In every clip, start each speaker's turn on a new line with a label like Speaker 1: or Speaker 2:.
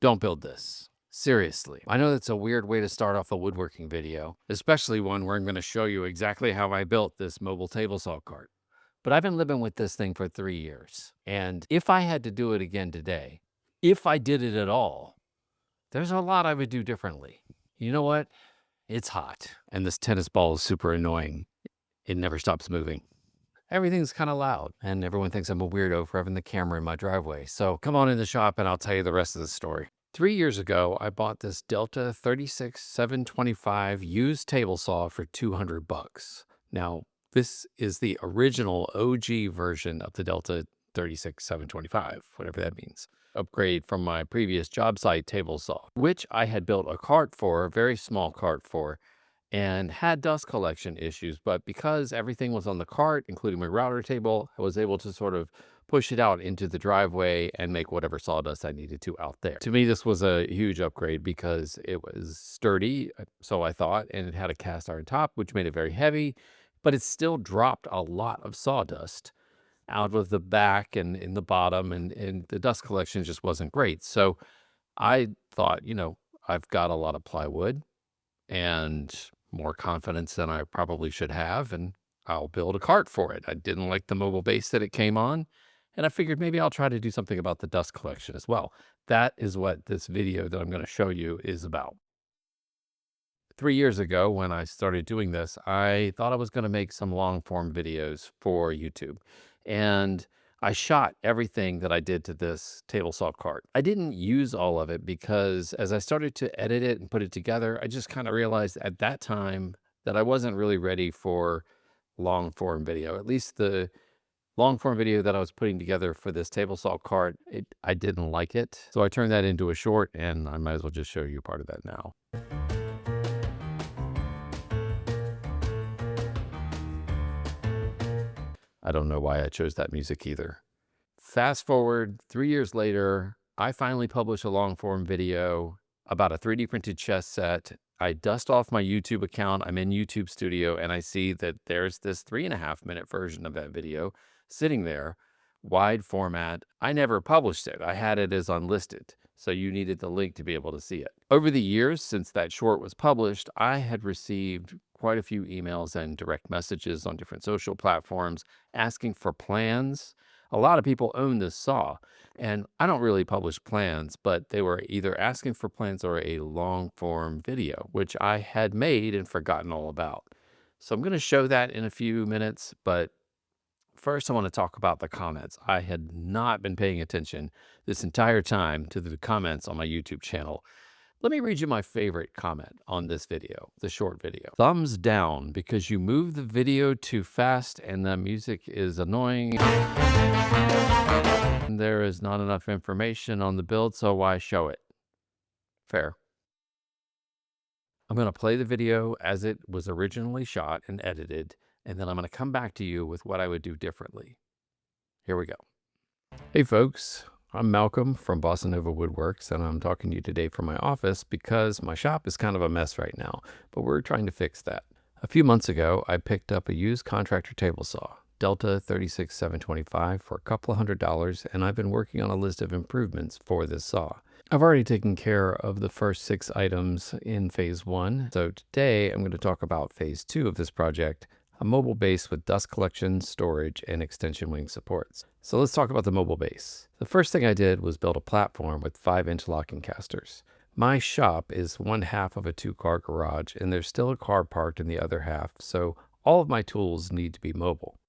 Speaker 1: Don't build this. Seriously. I know that's a weird way to start off a woodworking video, especially one where I'm going to show you exactly how I built this mobile table saw cart. But I've been living with this thing for 3 years. And if I had to do it again today, if I did it at all, there's a lot I would do differently. You know what? It's hot. And this tennis ball is super annoying. It never stops moving. Everything's kind of loud, and everyone thinks I'm a weirdo for having the camera in my driveway. So come on in the shop and I'll tell you the rest of the story. 3 years ago, I bought this Delta 36725 used table saw for $200. Now, this is the original OG version of the Delta 36725, whatever that means. Upgrade from my previous job site table saw, which I had built a cart for, a very small cart for, and had dust collection issues. But because everything was on the cart, including my router table, I was able to sort of push it out into the driveway and make whatever sawdust I needed to out there. To me, this was a huge upgrade because it was sturdy, so I thought, and it had a cast iron top, which made it very heavy, but it still dropped a lot of sawdust out of the back and in the bottom, and the dust collection just wasn't great. So I thought, I've got a lot of plywood and more confidence than I probably should have, and I'll build a cart for it. I didn't like the mobile base that it came on, and I figured maybe I'll try to do something about the dust collection as well. That is what this video that I'm going to show you is about. 3 years ago, when I started doing this, I thought I was going to make some long form videos for YouTube. And I shot everything that I did to this table saw cart. I didn't use all of it because as I started to edit it and put it together, I just kind of realized at that time that I wasn't really ready for long form video. At least the long form video that I was putting together for this table saw cart, I didn't like it. So I turned that into a short, and I might as well just show you part of that now. I don't know why I chose that music either. Fast forward 3 years later, I finally publish a long form video about a 3D printed chess set. I dust off my YouTube account. I'm in YouTube Studio, and I see that there's this 3.5 minute version of that video sitting there, wide format. I never published it. I had it as unlisted, so you needed the link to be able to see it. Over the years since that short was published, I had received quite a few emails and direct messages on different social platforms asking for plans. A lot of people own this saw, and I don't really publish plans, but they were either asking for plans or a long form video, which I had made and forgotten all about. So I'm going to show that in a few minutes, but first I want to talk about the comments. I had not been paying attention this entire time to the comments on my YouTube channel. Let me read you my favorite comment on this video, the short video. Thumbs down because you move the video too fast and the music is annoying. And there is not enough information on the build, so why show it? Fair. I'm going to play the video as it was originally shot and edited, and then I'm going to come back to you with what I would do differently. Here we go. Hey folks. I'm Malcolm from Bossa Nova Woodworks, and I'm talking to you today from my office because my shop is kind of a mess right now, but we're trying to fix that. A few months ago, I picked up a used contractor table saw, Delta 36725, for a couple of $100, and I've been working on a list of improvements for this saw. I've already taken care of the first 6 items in phase 1, so today I'm going to talk about phase 2 of this project, a mobile base with dust collection, storage, and extension wing supports. So let's talk about the mobile base. The first thing I did was build a platform with 5 interlocking casters. My shop is one half of a 2-car garage, and there's still a car parked in the other half, so all of my tools need to be mobile.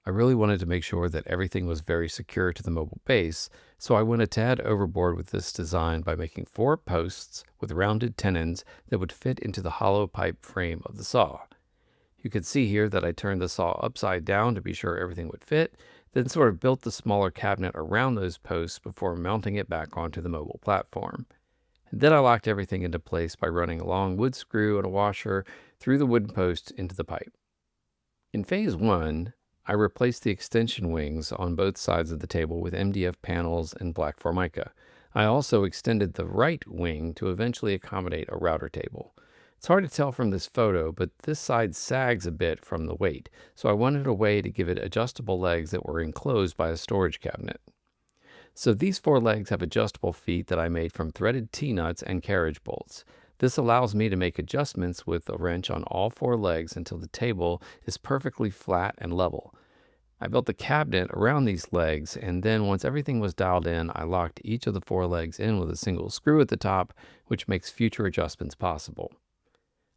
Speaker 1: I really wanted to make sure that everything was very secure to the mobile base, so I went a tad overboard with this design by making 4 posts with rounded tenons that would fit into the hollow pipe frame of the saw. You can see here that I turned the saw upside down to be sure everything would fit, then sort of built the smaller cabinet around those posts before mounting it back onto the mobile platform. And then I locked everything into place by running a long wood screw and a washer through the wooden post into the pipe. In phase 1, I replaced the extension wings on both sides of the table with MDF panels and black Formica. I also extended the right wing to eventually accommodate a router table. It's hard to tell from this photo, but this side sags a bit from the weight, so I wanted a way to give it adjustable legs that were enclosed by a storage cabinet. So these four legs have adjustable feet that I made from threaded T-nuts and carriage bolts. This allows me to make adjustments with a wrench on all four legs until the table is perfectly flat and level. I built the cabinet around these legs, and then once everything was dialed in, I locked each of the four legs in with a single screw at the top, which makes future adjustments possible.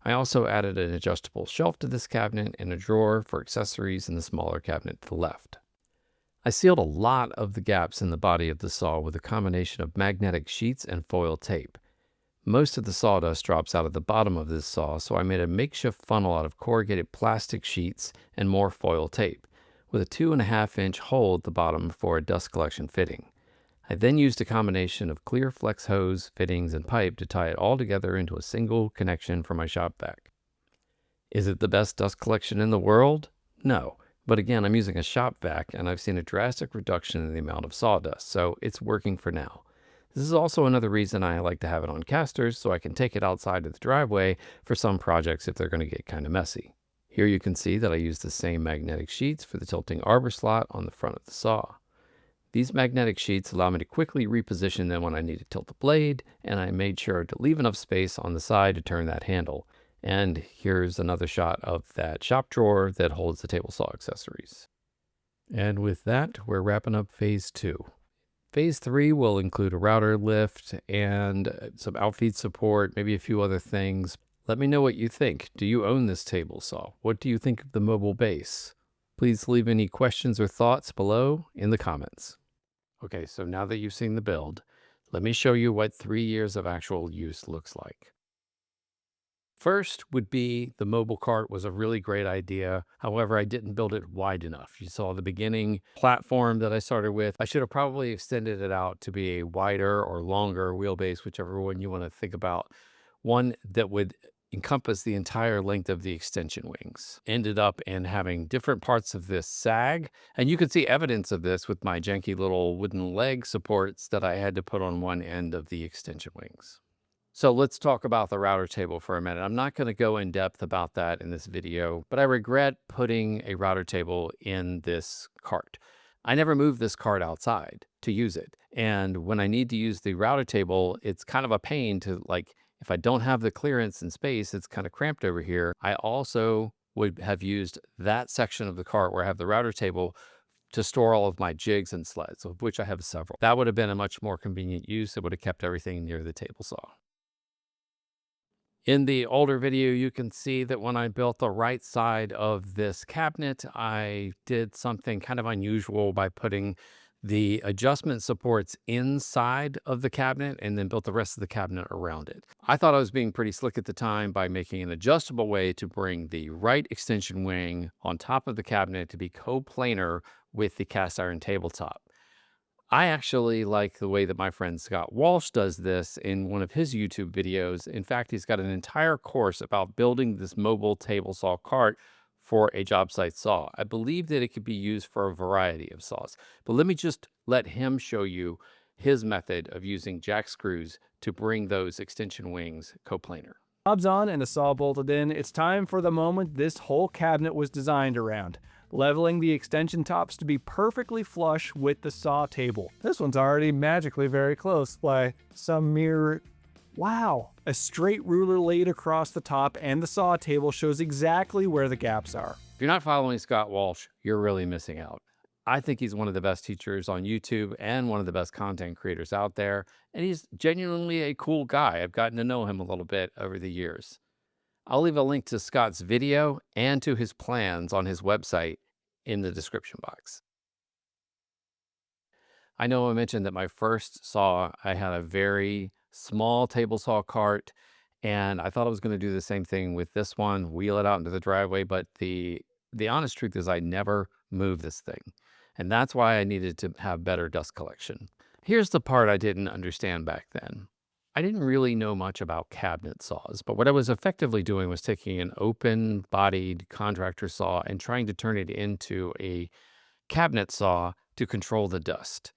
Speaker 1: I also added an adjustable shelf to this cabinet and a drawer for accessories in the smaller cabinet to the left. I sealed a lot of the gaps in the body of the saw with a combination of magnetic sheets and foil tape. Most of the sawdust drops out of the bottom of this saw, so I made a makeshift funnel out of corrugated plastic sheets and more foil tape, with a 2.5-inch hole at the bottom for a dust collection fitting. I then used a combination of clear flex hose, fittings, and pipe to tie it all together into a single connection for my shop vac. Is it the best dust collection in the world? No. But again, I'm using a shop vac, and I've seen a drastic reduction in the amount of sawdust, so it's working for now. This is also another reason I like to have it on casters, so I can take it outside of the driveway for some projects if they're going to get kind of messy. Here you can see that I used the same magnetic sheets for the tilting arbor slot on the front of the saw. These magnetic sheets allow me to quickly reposition them when I need to tilt the blade, and I made sure to leave enough space on the side to turn that handle. And here's another shot of that shop drawer that holds the table saw accessories. And with that, we're wrapping up phase 2. Phase 3 will include a router lift and some outfeed support, maybe a few other things. Let me know what you think. Do you own this table saw? What do you think of the mobile base? Please leave any questions or thoughts below in the comments. Okay, so now that you've seen the build, let me show you what 3 years of actual use looks like. First would be the mobile cart was a really great idea. However, I didn't build it wide enough. You saw the beginning platform that I started with. I should have probably extended it out to be a wider or longer wheelbase, whichever one you want to think about. One that would encompass the entire length of the extension wings. Ended up in having different parts of this sag. And you can see evidence of this with my janky little wooden leg supports that I had to put on one end of the extension wings. So let's talk about the router table for a minute. I'm not going to go in depth about that in this video, but I regret putting a router table in this cart. I never moved this cart outside to use it. And when I need to use the router table, it's kind of a pain to if I don't have the clearance and space, it's kind of cramped over here. I also would have used that section of the cart where I have the router table to store all of my jigs and sleds, of which I have several. That would have been a much more convenient use. It would have kept everything near the table saw. In the older video, you can see that when I built the right side of this cabinet, I did something kind of unusual by putting the adjustment supports inside of the cabinet and then built the rest of the cabinet around it. I thought I was being pretty slick at the time by making an adjustable way to bring the right extension wing on top of the cabinet to be coplanar with the cast iron tabletop. I actually like the way that my friend Scott Walsh does this in one of his YouTube videos. In fact, he's got an entire course about building this mobile table saw cart for a job site saw. I believe that it could be used for a variety of saws, but let me just let him show you his method of using jack screws to bring those extension wings coplanar.
Speaker 2: Knobs on and the saw bolted in, it's time for the moment this whole cabinet was designed around. Leveling the extension tops to be perfectly flush with the saw table. This one's already magically very close by some mere... Wow! A straight ruler laid across the top and the saw table shows exactly where the gaps are.
Speaker 1: If you're not following Scott Walsh, you're really missing out. I think he's one of the best teachers on YouTube and one of the best content creators out there. And he's genuinely a cool guy. I've gotten to know him a little bit over the years. I'll leave a link to Scott's video and to his plans on his website in the description box. I know I mentioned that my first saw, I had a very small table saw cart, and I thought I was going to do the same thing with this one, wheel it out into the driveway, but the honest truth is I never moved this thing. And that's why I needed to have better dust collection. Here's the part I didn't understand back then. I didn't really know much about cabinet saws, but what I was effectively doing was taking an open-bodied contractor saw and trying to turn it into a cabinet saw to control the dust.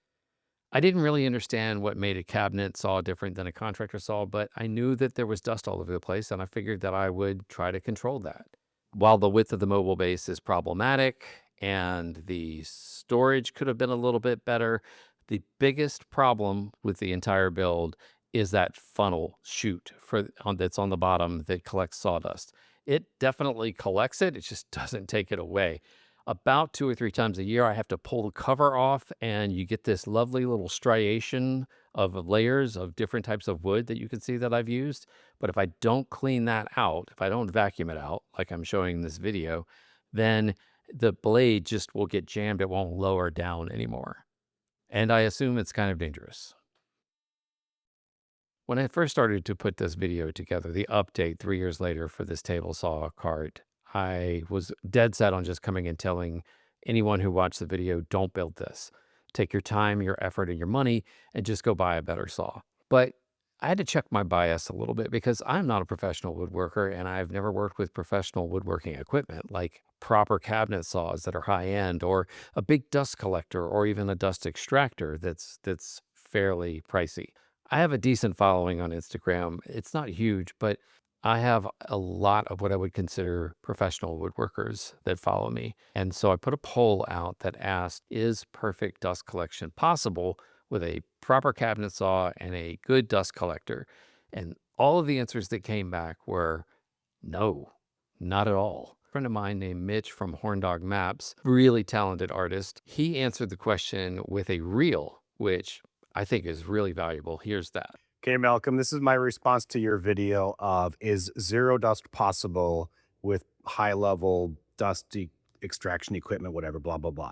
Speaker 1: I didn't really understand what made a cabinet saw different than a contractor saw, but I knew that there was dust all over the place, and I figured that I would try to control that. While the width of the mobile base is problematic and the storage could have been a little bit better, The biggest problem with the entire build is that funnel chute that's on the bottom that collects sawdust. It definitely collects it. It just doesn't take it away. About 2 or 3 times a year, I have to pull the cover off, and you get this lovely little striation of layers of different types of wood that you can see that I've used. But if I don't clean that out, if I don't vacuum it out, like I'm showing in this video, then the blade just will get jammed. It won't lower down anymore. And I assume it's kind of dangerous. When I first started to put this video together, the update 3 years later for this table saw cart, I was dead set on just coming and telling anyone who watched the video, don't build this. Take your time, your effort, and your money, and just go buy a better saw. But I had to check my bias a little bit because I'm not a professional woodworker and I've never worked with professional woodworking equipment like proper cabinet saws that are high end or a big dust collector or even a dust extractor that's fairly pricey. I have a decent following on Instagram. It's not huge, but I have a lot of what I would consider professional woodworkers that follow me. And so I put a poll out that asked, is perfect dust collection possible with a proper cabinet saw and a good dust collector? And all of the answers that came back were no, not at all. A friend of mine named Mitch from Horn Dog Maps, really talented artist, he answered the question with a reel, which I think is really valuable. Here's that.
Speaker 3: Okay, Malcolm, this is my response to your video of is zero dust possible with high level extraction equipment, whatever, blah, blah, blah.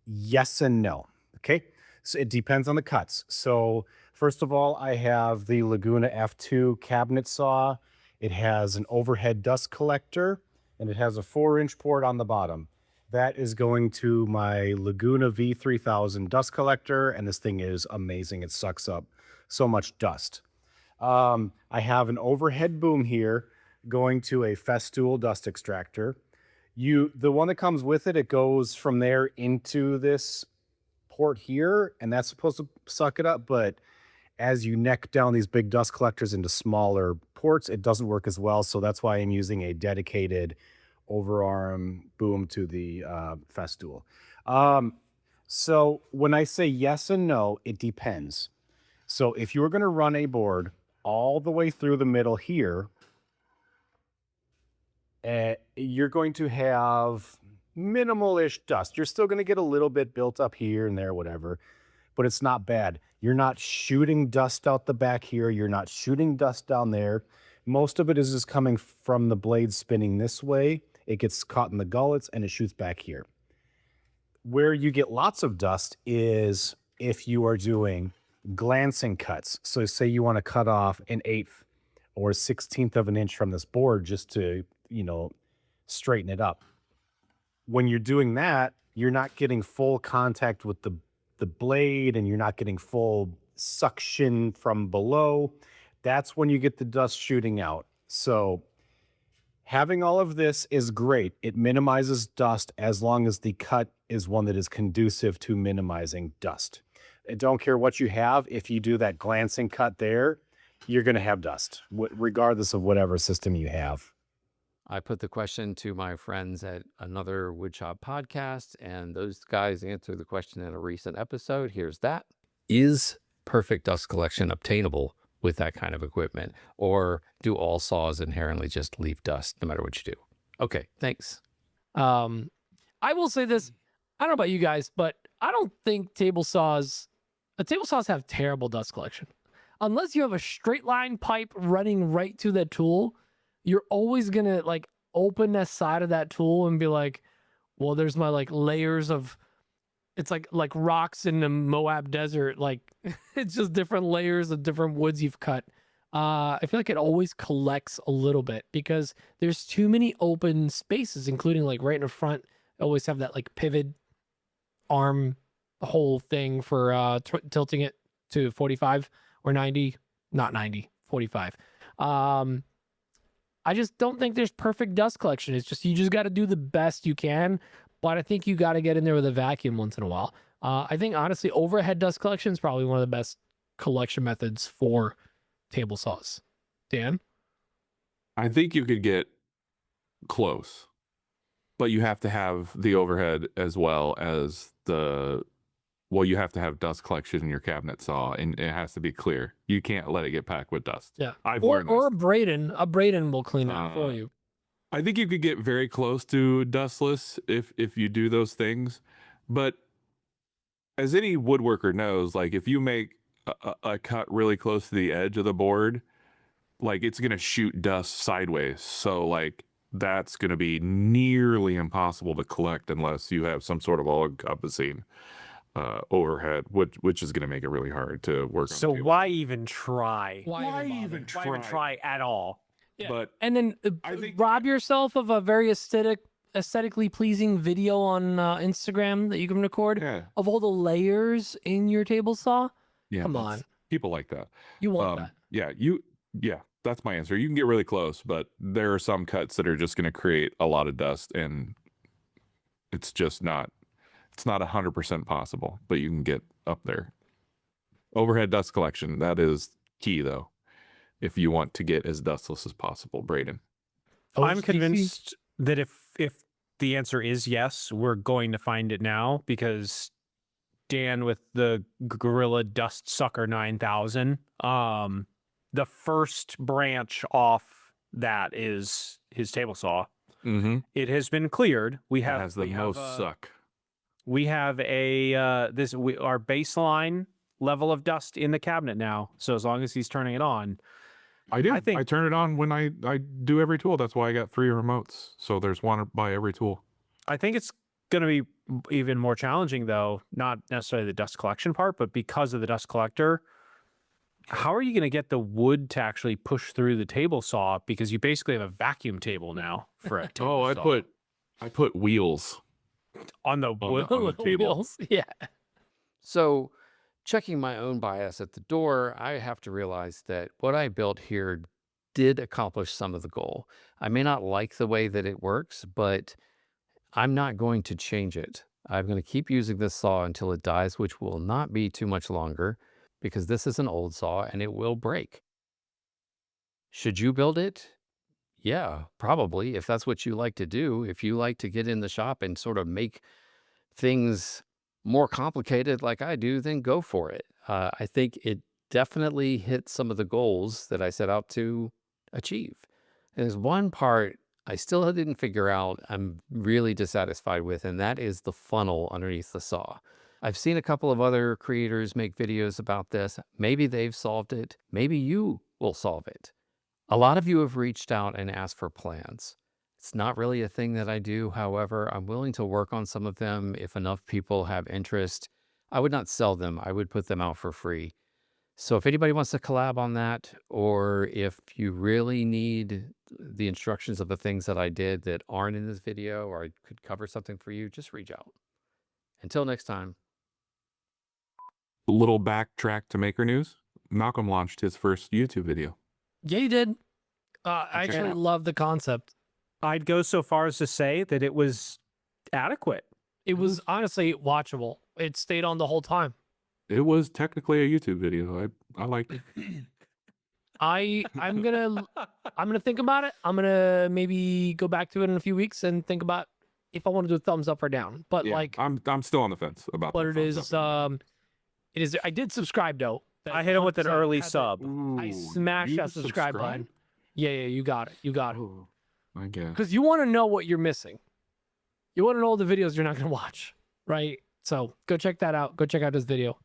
Speaker 3: Yes and no. Okay. So it depends on the cuts. So, first of all, I have the Laguna F2 cabinet saw. It has an overhead dust collector and it has a 4-inch port on the bottom. That is going to my Laguna V3000 dust collector, and this thing is amazing. It sucks up so much dust. I have an overhead boom here going to a Festool dust extractor. The one that comes with it, it goes from there into this port here, and that's supposed to suck it up. But as you neck down these big dust collectors into smaller ports, it doesn't work as well. So that's why I'm using a dedicated overarm boom to the Festool. So when I say yes and no, it depends. So if you were going to run a board all the way through the middle here, you're going to have minimal-ish dust. You're still going to get a little bit built up here and there, whatever, but it's not bad. You're not shooting dust out the back here. You're not shooting dust down there. Most of it is just coming from the blade spinning this way. It gets caught in the gullets and it shoots back here. Where you get lots of dust is if you are doing glancing cuts. So say you want to cut off an 1/8 or 1/16 of an inch from this board just to, straighten it up. When you're doing that, you're not getting full contact with the blade and you're not getting full suction from below. That's when you get the dust shooting out. So having all of this is great. It minimizes dust as long as the cut is one that is conducive to minimizing dust. I don't care what you have. If you do that glancing cut there, you're going to have dust, regardless of whatever system you have.
Speaker 1: I put the question to my friends at another woodshop podcast, and those guys answered the question in a recent episode. Here's that. Is perfect dust collection obtainable with that kind of equipment? Or do all saws inherently just leave dust no matter what you do? Okay, thanks.
Speaker 4: I will say this. I don't know about you guys, but I don't think table saws have terrible dust collection. Unless you have a straight line pipe running right to the tool, you're always going to like open the side of that tool and be like, well, there's my like layers of, it's like rocks in the Moab desert. Like it's just different layers of different woods you've cut. I feel like it always collects a little bit because there's too many open spaces, including like right in the front. I always have that like pivot arm hole thing for tilting it to 45 or 90, not 90, 45. I just don't think there's perfect dust collection. It's just, you just got to do the best you can. But I think you got to get in there with a vacuum once in a while. I think honestly, overhead dust collection is probably one of the best collection methods for table saws. Dan?
Speaker 5: I think you could get close, but you have to have the overhead as well as the well, you have to have dust collection in your cabinet saw, and it has to be clear. You can't let it get packed with dust.
Speaker 4: Yeah.
Speaker 5: I've
Speaker 4: Or
Speaker 5: learned
Speaker 4: or
Speaker 5: this.
Speaker 4: a Braden will clean it for you.
Speaker 5: I think you could get very close to dustless if you do those things, but as any woodworker knows, like if you make a cut really close to the edge of the board, like it's gonna shoot dust sideways. So like that's gonna be nearly impossible to collect unless you have some sort of all-encompassing overhead, which is gonna make it really hard to work on.
Speaker 6: So
Speaker 5: the table.
Speaker 6: why even try?
Speaker 4: Why even bother?
Speaker 6: Why even try at all?
Speaker 4: Yeah.
Speaker 5: But
Speaker 4: And then
Speaker 5: I think-
Speaker 4: rob yourself of a very aesthetically pleasing video on Instagram that you can record
Speaker 5: yeah,
Speaker 4: of all the layers in your table saw.
Speaker 5: yeah,
Speaker 4: Come
Speaker 5: that's-
Speaker 4: on.
Speaker 5: people like that.
Speaker 4: You want that.
Speaker 5: Yeah, that's my answer. You can get really close, but there are some cuts that are just going to create a lot of dust, and it's just not. It's not 100% possible, but you can get up there. Overhead dust collection, that is key, though, if you want to get as dustless as possible, Braden.
Speaker 6: I'm
Speaker 4: OCC?
Speaker 6: convinced that if the answer is yes, we're going to find it now because Dan with the Gorilla Dust Sucker 9000, the first branch off that is his table saw.
Speaker 5: Mm-hmm.
Speaker 6: It has been cleared. We
Speaker 5: That
Speaker 6: have
Speaker 5: has the
Speaker 6: we
Speaker 5: most
Speaker 6: have,
Speaker 5: suck.
Speaker 6: We have our baseline level of dust in the cabinet now. So as long as he's turning it on,
Speaker 5: I do.
Speaker 6: I think-
Speaker 5: I turn it on when I do every tool. That's why I got 3 remotes. So there's one by every tool.
Speaker 6: I think it's going to be even more challenging, though, not necessarily the dust collection part, but because of the dust collector. How are you going to get the wood to actually push through the table saw? Because you basically have a vacuum table now for a table
Speaker 5: Oh,
Speaker 6: saw.
Speaker 5: I put wheels
Speaker 6: on the
Speaker 5: on
Speaker 6: wood.
Speaker 5: the table.
Speaker 4: Wheels. Yeah.
Speaker 1: So, checking my own bias at the door, I have to realize that what I built here did accomplish some of the goal. I may not like the way that it works, but I'm not going to change it. I'm going to keep using this saw until it dies, which will not be too much longer because this is an old saw and it will break. Should you build it? Yeah, probably. If that's what you like to do, if you like to get in the shop and sort of make things more complicated like I do, then go for it. I think it definitely hit some of the goals that I set out to achieve. There's one part I still didn't figure out I'm really dissatisfied with, and that is the funnel underneath the saw. I've seen a couple of other creators make videos about this. Maybe they've solved it. Maybe you will solve it. A lot of you have reached out and asked for plans. It's not really a thing that I do. However, I'm willing to work on some of them if enough people have interest. I would not sell them. I would put them out for free. So if anybody wants to collab on that, or if you really need the instructions of the things that I did that aren't in this video, or I could cover something for you, just reach out. Until next time.
Speaker 5: Little backtrack to Maker News. Malcolm launched his first YouTube video.
Speaker 4: Yeah, you did. I
Speaker 5: Check it
Speaker 4: actually
Speaker 5: out.
Speaker 4: love the concept.
Speaker 6: I'd go so far as to say that it was adequate.
Speaker 4: It was honestly watchable. It stayed on the whole time.
Speaker 5: It was technically a YouTube video. I liked it.
Speaker 4: I'm gonna think about it. I'm gonna maybe go back to it in a few weeks and think about if I want to do a thumbs up or down. But
Speaker 5: Yeah,
Speaker 4: like,
Speaker 5: I'm still on the fence about.
Speaker 4: but
Speaker 5: the
Speaker 4: it
Speaker 5: thumbs
Speaker 4: is
Speaker 5: up.
Speaker 4: it is. I did subscribe though.
Speaker 6: I hit him with an
Speaker 4: 100%
Speaker 6: early
Speaker 4: had that-
Speaker 6: sub.
Speaker 4: I
Speaker 5: Ooh,
Speaker 4: smashed
Speaker 5: you
Speaker 4: that subscribe button. Yeah, you got it. You got it.
Speaker 5: Oh, I guess.
Speaker 4: Because you want to know what you're missing. You want to know all the videos you're not gonna watch, right? So go check that out. Go check out this video.